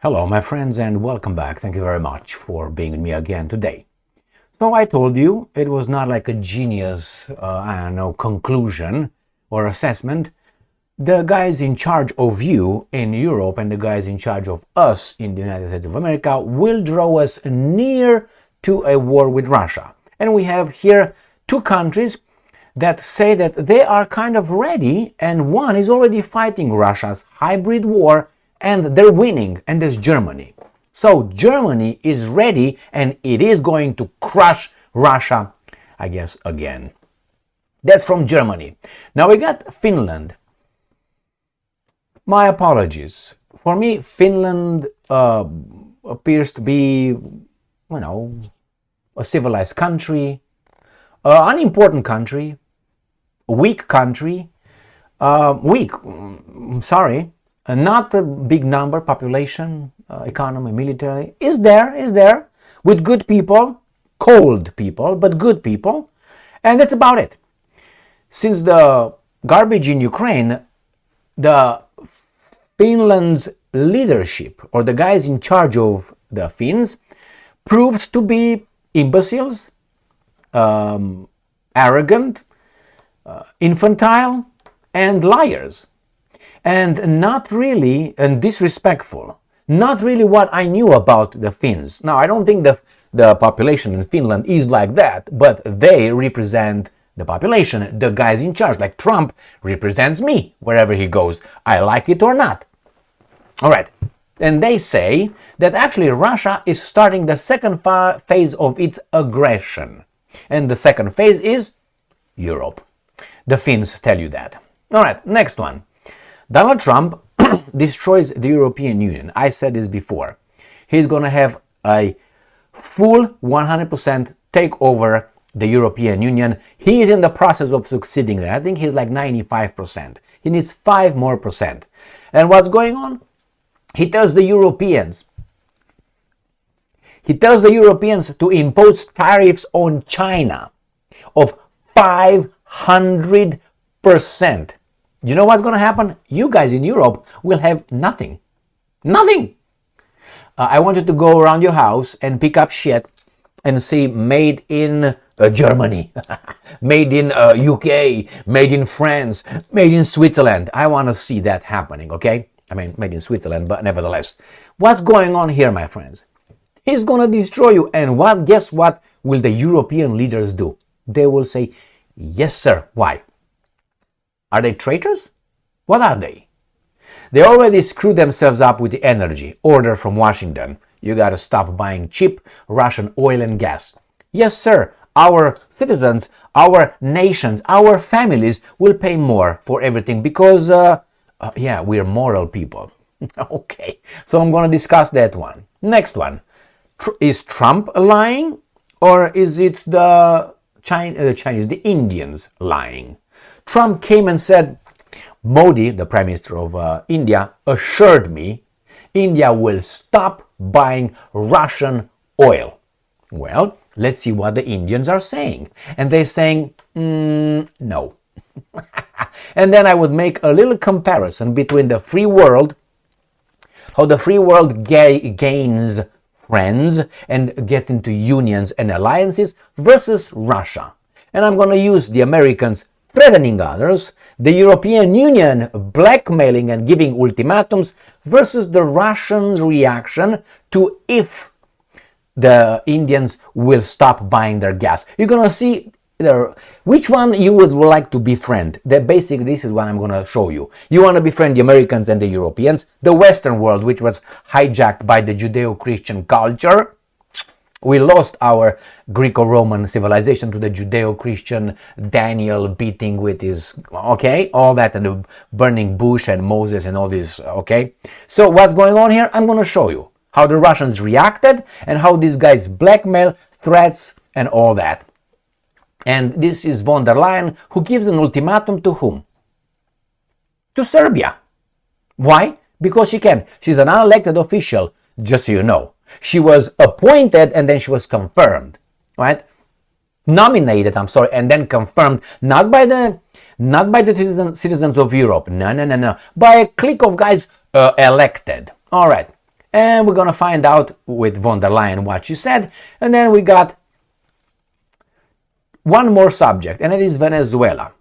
Hello, my friends, and welcome back. Thank you very much for being with me again today. So I told you it was not like a genius, conclusion or assessment. The guys in charge of you in Europe and the guys in charge of us in the United States of America will draw us near to a war with Russia. And we have here two countries that say that they are kind of ready, and one is already fighting Russia's hybrid war and they're winning, and there's Germany. So Germany is ready and it is going to crush Russia, I guess, again. That's from Germany. Now we got Finland. My apologies. For me, Finland appears to be, a civilized country, unimportant country, weak country, not a big number, population, economy, military, is there, with good people, cold people, but good people, and that's about it. Since the garbage in Ukraine, the Finland's leadership, or the guys in charge of the Finns, proved to be imbeciles, arrogant, infantile, and liars. And not really, and disrespectful. Not really what I knew about the Finns. Now, I don't think the population in Finland is like that, but they represent the population, the guys in charge. Like Trump represents me wherever he goes, I like it or not. All right, and they say that actually Russia is starting the second phase of its aggression. And the second phase is Europe. The Finns tell you that. All right, next one. Donald Trump destroys the European Union. I said this before. He's going to have a full 100% takeover the European Union. He is in the process of succeeding there. I think he's like 95%. He needs 5 more percent. And what's going on? He tells the Europeans to impose tariffs on China of 500%. You know what's going to happen? You guys in Europe will have nothing. Nothing! I want you to go around your house and pick up shit and see made in Germany, made in UK, made in France, made in Switzerland. I want to see that happening, okay? I mean, made in Switzerland, but nevertheless. What's going on here, my friends? He's going to destroy you. And guess what will the European leaders do? They will say, yes, sir. Why? Are they traitors? What are they? They already screwed themselves up with the energy order from Washington. You gotta stop buying cheap Russian oil and gas. Yes, sir. Our citizens, our nations, our families will pay more for everything because, we're moral people. Okay, so I'm gonna discuss that one. Next one. Is Trump lying, or is it the Indians lying? Trump came and said, Modi, the Prime Minister of India, assured me India will stop buying Russian oil. Well, let's see what the Indians are saying. And they're saying, no. And then I would make a little comparison between the free world, how the free world gains friends and gets into unions and alliances, versus Russia. And I'm going to use the Americans threatening others, the European Union blackmailing and giving ultimatums, versus the Russians' reaction to if the Indians will stop buying their gas. You're going to see which one you would like to befriend. Basically, this is what I'm going to show you. You want to befriend the Americans and the Europeans, the Western world, which was hijacked by the Judeo-Christian culture. We lost our Greco-Roman civilization to the Judeo-Christian Daniel beating with his, all that, and the burning bush and Moses and all this, okay? So what's going on here? I'm going to show you how the Russians reacted and how these guys blackmail, threats, and all that. And this is von der Leyen, who gives an ultimatum to whom? To Serbia. Why? Because she can. She's an unelected official, just so you know. She was appointed and then she was confirmed, right? Nominated, and then confirmed, not by the citizens of Europe, no, by a clique of guys elected. All right, And we're going to find out with von der Leyen what she said. And then we got one more subject, and it is Venezuela.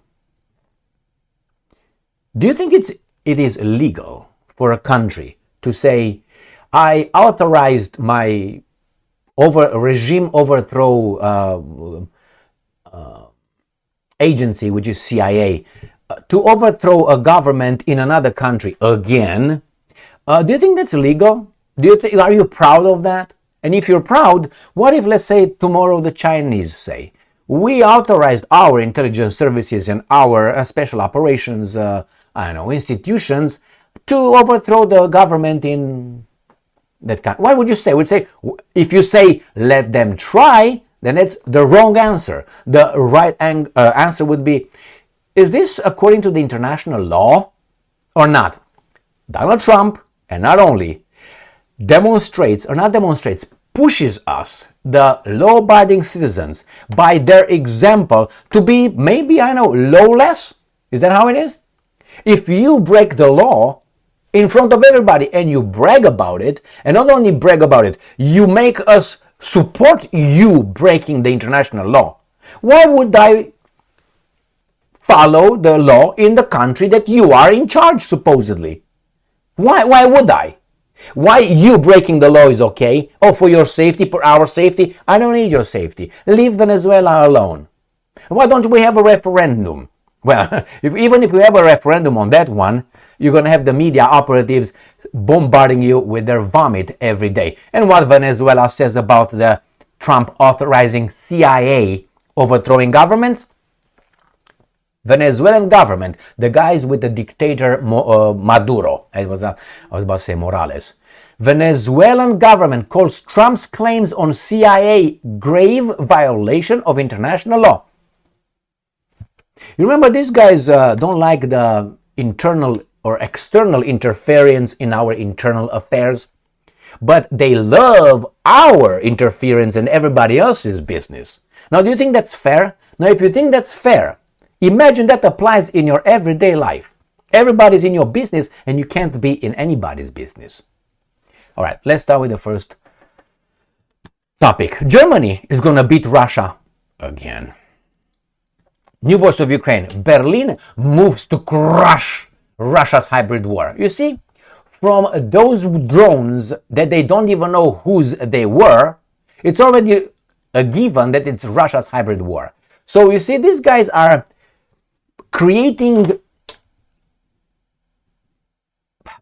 Do you think it is legal for a country to say, I authorized my regime overthrow agency, which is CIA, to overthrow a government in another country again? Do you think that's legal? Are you proud of that? And if you're proud, what if, let's say, tomorrow the Chinese say, we authorized our intelligence services and our special operations institutions to overthrow the government in that country? What would you say? Would say, if you say let them try, then it's the wrong answer. The right answer would be, is this according to the international law or not? Donald Trump, and not only, pushes us, the law-abiding citizens, by their example to be maybe, lawless? Is that how it is? If you break the law in front of everybody and you brag about it, and not only brag about it, you make us support you breaking the international law, why would I follow the law in the country that you are in charge, supposedly? Why would I? Why you breaking the law is okay? Oh, for your safety, for our safety? I don't need your safety. Leave Venezuela alone. Why don't we have a referendum? Well, even if we have a referendum on that one, you're going to have the media operatives bombarding you with their vomit every day. And what Venezuela says about the Trump authorizing CIA overthrowing governments? Venezuelan government, the guys with the dictator Maduro, I was about to say Morales. Venezuelan government calls Trump's claims on CIA grave violation of international law. You remember, these guys don't like the internal or external interference in our internal affairs, but they love our interference in everybody else's business. Now, do you think that's fair? Now, if you think that's fair, imagine that applies in your everyday life. Everybody's in your business and you can't be in anybody's business. All right, let's start with the first topic. Germany is going to beat Russia again. New voice of Ukraine. Berlin moves to crush Russia's hybrid war. You see, from those drones that they don't even know whose they were, it's already a given that it's Russia's hybrid war. So you see, these guys are creating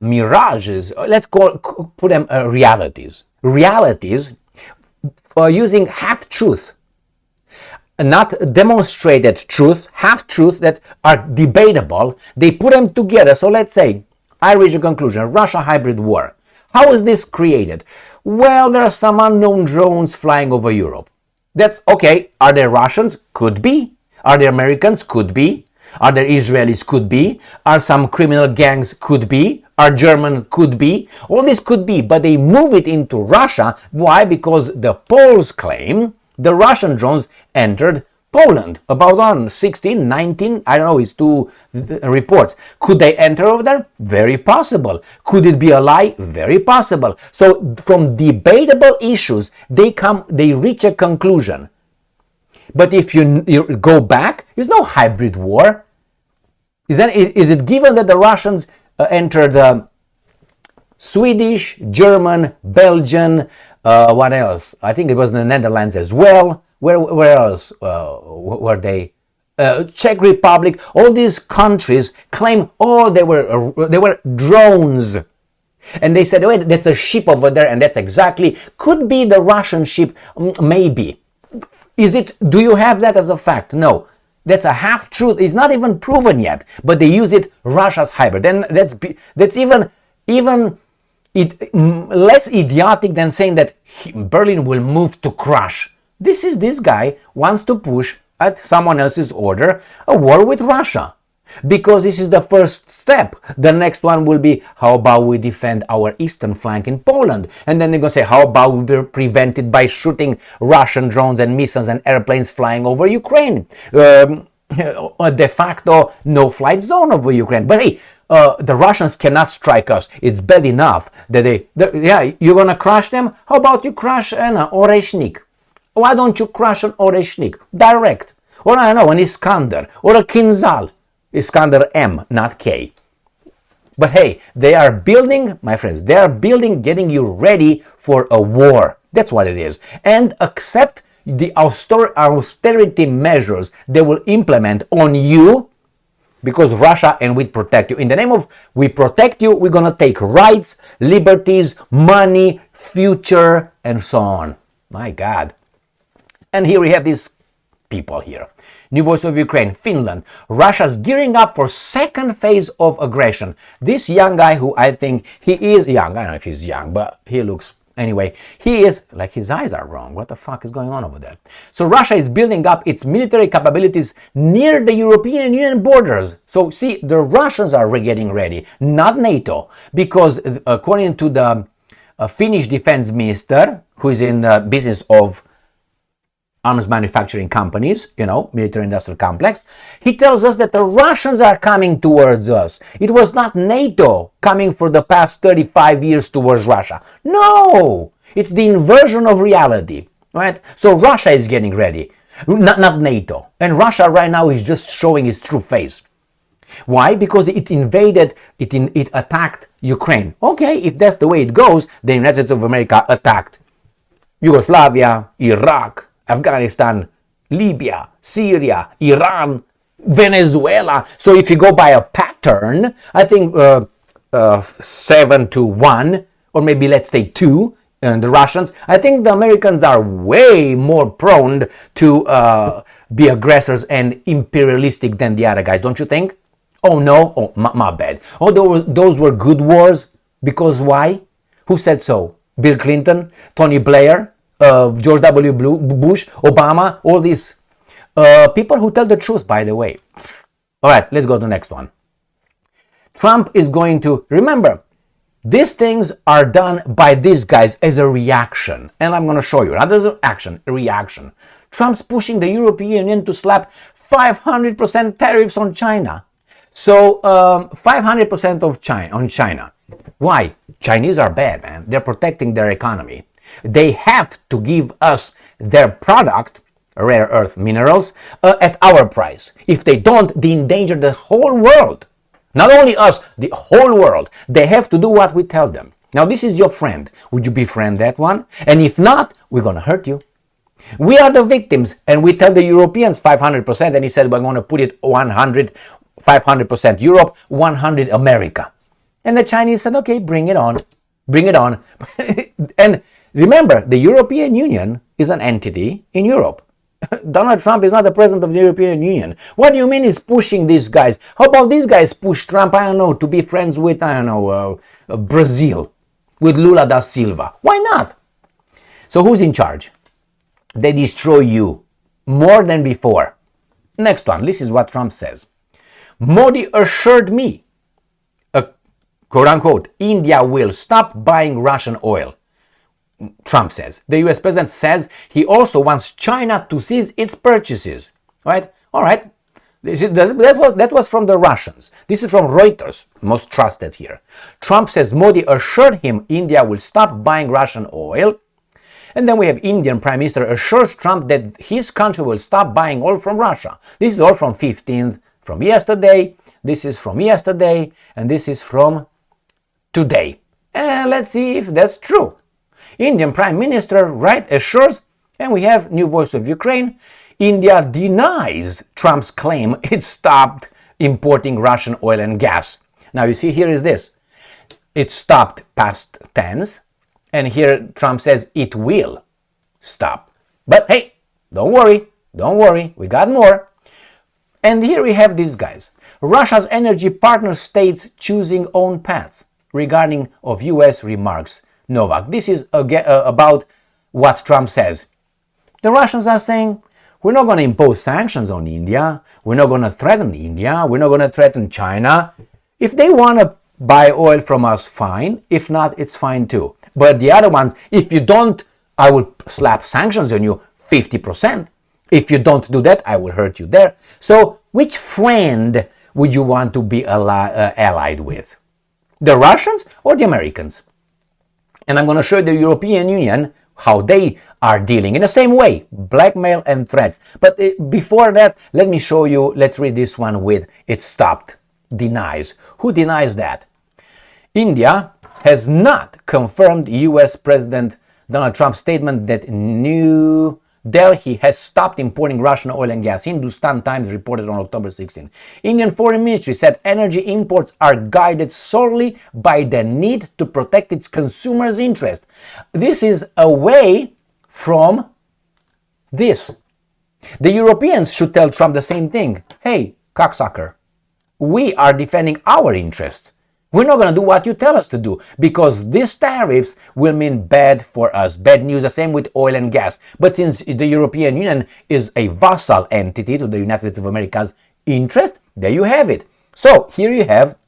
mirages, let's put them realities for using half-truth, not demonstrated truth, half-truth that are debatable. They put them together. So let's say I reach a conclusion: Russia hybrid war. How is this created? Well, there are some unknown drones flying over Europe. That's okay. Are they Russians? Could be. Are they Americans? Could be. Are there Israelis? Could be. Are some criminal gangs? Could be. Are German? Could be. All this could be, but they move it into Russia. Why? Because the Poles claim the Russian drones entered Poland. About on 16, 19, I don't know, it's two reports. Could they enter over there? Very possible. Could it be a lie? Very possible. So from debatable issues, they reach a conclusion. But if you go back, there's no hybrid war. Is it given that the Russians entered Swedish, German, Belgian, what else? I think it was the Netherlands as well. Where else were they? Czech Republic. All these countries claim, they were drones. And they said, wait, that's a ship over there, and that's exactly, could be the Russian ship, maybe. Do you have that as a fact? No. That's a half-truth. It's not even proven yet, but they use it, Russia's hybrid. And that's even less idiotic than saying that Berlin will move to crush. This guy wants to push, at someone else's order, a war with Russia. Because this is the first step. The next one will be, how about we defend our eastern flank in Poland? And then they're going to say, how about we be prevented by shooting Russian drones and missiles and airplanes flying over Ukraine? a de facto no-flight zone over Ukraine. But hey, the Russians cannot strike us. It's bad enough that you're gonna crush them. How about you crush an Oreshnik? Why don't you crush an Oreshnik direct? Or I don't know, an Iskander or a Kinzhal. Iskander M, not K. But hey, they are building, my friends, they are building, getting you ready for a war. That's what it is. And accept the austerity measures they will implement on you because Russia and we protect you. In the name of we protect you, we're going to take rights, liberties, money, future, and so on. My God. And here we have these people here. New Voice of Ukraine, Finland. Russia's gearing up for second phase of aggression. This young guy who I think he is young, I don't know if he's young, but he looks, anyway, he is, like his eyes are wrong. What the fuck is going on over there? So Russia is building up its military capabilities near the European Union borders. So see, the Russians are getting ready, not NATO, because according to the Finnish defense minister, who is in the business of arms manufacturing companies, military industrial complex, he tells us that the Russians are coming towards us. It was not NATO coming for the past 35 years towards Russia. No! It's the inversion of reality, right? So Russia is getting ready, not NATO. And Russia right now is just showing its true face. Why? Because it invaded, it attacked Ukraine. Okay, if that's the way it goes, the United States of America attacked Yugoslavia, Iraq, Afghanistan, Libya, Syria, Iran, Venezuela. So if you go by a pattern, I think 7-1, or maybe let's say 2, and the Russians, I think the Americans are way more prone to be aggressors and imperialistic than the other guys, don't you think? Oh no, oh my bad. Oh, those were good wars, because why? Who said so? Bill Clinton, Tony Blair, George W. Bush, Obama, all these people who tell the truth, by the way. All right, let's go to the next one. Trump is going to, remember, these things are done by these guys as a reaction. And I'm going to show you, not as an action, a reaction. Trump's pushing the European Union to slap 500% tariffs on China. So 500% on China. Why? Chinese are bad, man. They're protecting their economy. They have to give us their product, rare earth minerals, at our price. If they don't, they endanger the whole world. Not only us, the whole world. They have to do what we tell them. Now, this is your friend. Would you befriend that one? And if not, we're going to hurt you. We are the victims, and we tell the Europeans 500%, and he said we're going to put it 500% Europe, 100 America. And the Chinese said, okay, bring it on. Bring it on. And remember, the European Union is an entity in Europe. Donald Trump is not the president of the European Union. What do you mean he's pushing these guys? How about these guys push Trump, I don't know, to be friends with, Brazil, with Lula da Silva? Why not? So who's in charge? They destroy you more than before. Next one, this is what Trump says. Modi assured me, quote unquote, India will stop buying Russian oil. Trump says. The US president says he also wants China to cease its purchases. Right? All right. That was from the Russians. This is from Reuters, most trusted here. Trump says Modi assured him India will stop buying Russian oil. And then we have Indian Prime Minister assures Trump that his country will stop buying oil from Russia. This is all from 15th, from yesterday. This is from yesterday. And this is from today. And let's see if that's true. Indian Prime Minister, right, assures, and we have New Voice of Ukraine, India denies Trump's claim it stopped importing Russian oil and gas. Now you see here is this. It stopped past tense, and here Trump says it will stop. But hey, don't worry, we got more. And here we have these guys. Russia's energy partner states choosing own paths regarding of US remarks. Novak. This is about what Trump says. The Russians are saying, we're not going to impose sanctions on India. We're not going to threaten India. We're not going to threaten China. If they want to buy oil from us, fine. If not, it's fine too. But the other ones, if you don't, I will slap sanctions on you 50%. If you don't do that, I will hurt you there. So which friend would you want to be allied with? The Russians or the Americans? And I'm going to show the European Union how they are dealing in the same way, blackmail and threats. But before that, let me show you, let's read this one with it stopped, denies. Who denies that? India has not confirmed US President Donald Trump's statement that New Delhi has stopped importing Russian oil and gas. Hindustan Times reported on October 16. Indian Foreign Ministry said energy imports are guided solely by the need to protect its consumers' interest. This is away from this. The Europeans should tell Trump the same thing. Hey, cocksucker, we are defending our interests. We're not going to do what you tell us to do, because these tariffs will mean bad for us. Bad news, the same with oil and gas. But since the European Union is a vassal entity to the United States of America's interest, there you have it. So here you have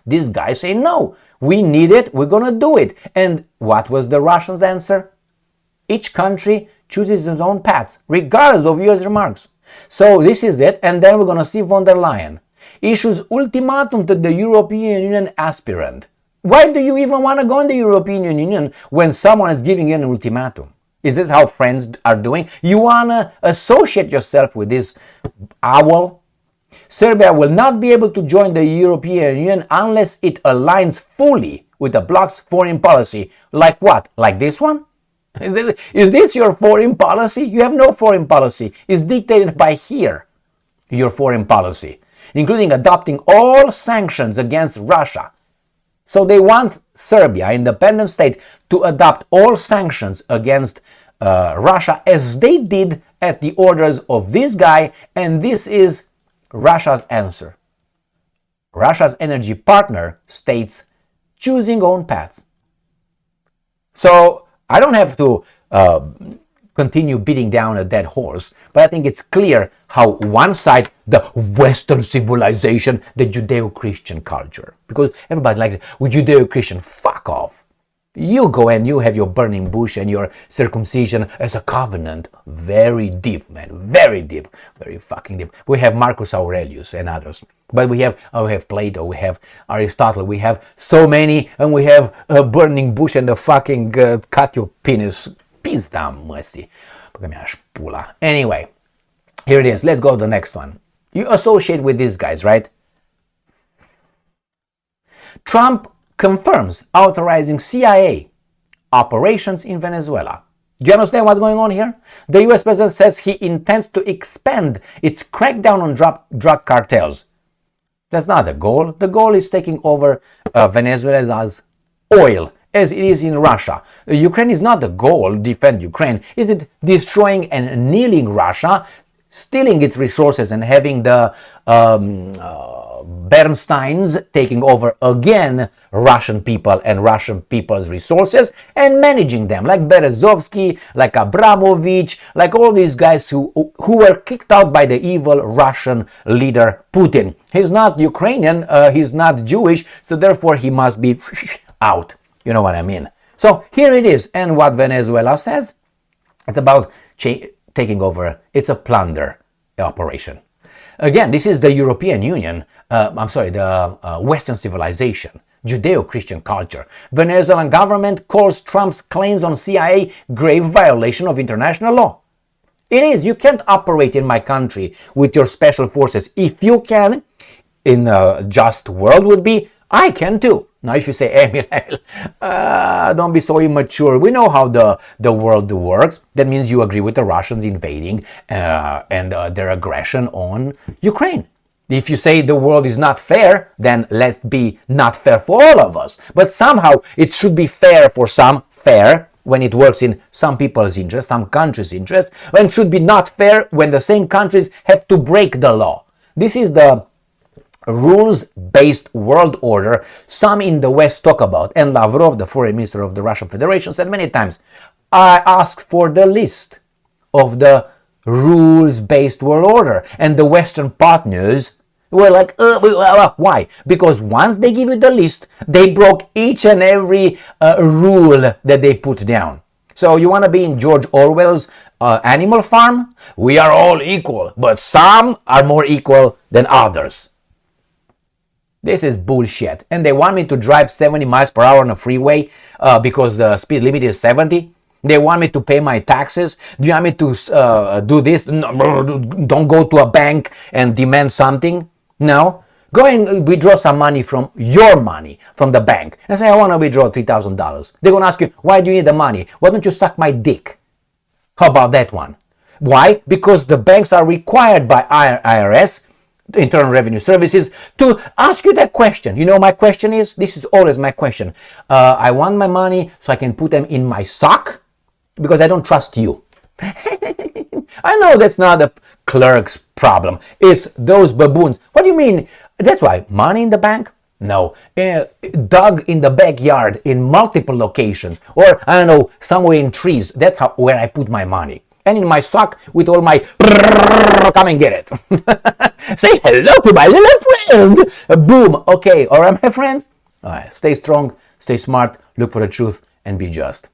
this guy saying, no, we need it, we're going to do it. And what was the Russians' answer? Each country chooses its own paths, regardless of US remarks. So this is it, and then we're going to see von der Leyen issues ultimatum to the European Union aspirant. Why do you even want to go in the European Union when someone is giving you an ultimatum? Is this how friends are doing? You want to associate yourself with this owl? Serbia will not be able to join the European Union unless it aligns fully with the bloc's foreign policy. Like what? Like this one? Is this your foreign policy? You have no foreign policy. It's dictated by here, your foreign policy, including adopting all sanctions against Russia. So they want Serbia, independent state, to adopt all sanctions against Russia, as they did at the orders of this guy, and this is Russia's answer. Russia's energy partner states choosing own paths. So I don't have to continue beating down a dead horse, but I think it's clear how one side, the Western civilization, the Judeo-Christian culture, because everybody likes it, with Judeo-Christian, fuck off. You go and you have your burning bush and your circumcision as a covenant. Very deep, man, very deep, very fucking deep. We have Marcus Aurelius and others, but we have Plato, we have Aristotle, we have so many, and we have a burning bush and the fucking cut your penis. Pizda măsii. Băgă mi-aș pula. Anyway, here it is. Let's go to the next one. You associate with these guys, right? Trump confirms authorizing CIA operations in Venezuela. Do you understand what's going on here? The US president says he intends to expand its crackdown on drug cartels. That's not the goal. The goal is taking over Venezuela's oil, as it is in Russia. Ukraine is not the goal, defend Ukraine. Is it destroying and annihilating Russia, stealing its resources and having the Bernsteins taking over again Russian people and Russian people's resources and managing them, like Berezovsky, like Abramovich, like all these guys who were kicked out by the evil Russian leader Putin. He's not Ukrainian, he's not Jewish, so therefore he must be out. You know what I mean? So here it is. And what Venezuela says, it's about taking over. It's a plunder operation. Again, this is the European Union, the Western civilization, Judeo-Christian culture. Venezuelan government calls Trump's claims on CIA grave violation of international law. It is. You can't operate in my country with your special forces. If you can, in a just world would be, I can too. Now if you say, hey, don't be so immature. We know how the world works. That means you agree with the Russians invading and their aggression on Ukraine. If you say the world is not fair, then let's be not fair for all of us. But somehow it should be fair for some, fair when it works in some people's interest, some countries' interest, and it should be not fair when the same countries have to break the law. This is the rules-based world order some in the West talk about. And Lavrov, the foreign minister of the Russian Federation, said many times, I asked for the list of the rules-based world order. And the Western partners were like, why? Because once they give you the list, they broke each and every rule that they put down. So you want to be in George Orwell's Animal Farm? We are all equal, but some are more equal than others. This is bullshit. And they want me to drive 70 miles per hour on a freeway because the speed limit is 70. They want me to pay my taxes. Do you want me to do this? No, don't go to a bank and demand something. No. Go and withdraw some money from your money from the bank and say, I want to withdraw $3,000. They're going to ask you, why do you need the money? Why don't you suck my dick? How about that one? Why? Because the banks are required by IRS, Internal Revenue Services, to ask you that question. You know my question is? This is always my question. I want my money so I can put them in my sock because I don't trust you. I know that's not a clerk's problem. It's those baboons. What do you mean? That's why. Money in the bank? No. Dug in the backyard in multiple locations. Or, I don't know, somewhere in trees. That's where I put my money. And in my sock with all my... Come and get it. Say hello to my little friend. Boom. Okay. All right, my friends? All right. Stay strong. Stay smart. Look for the truth and be just.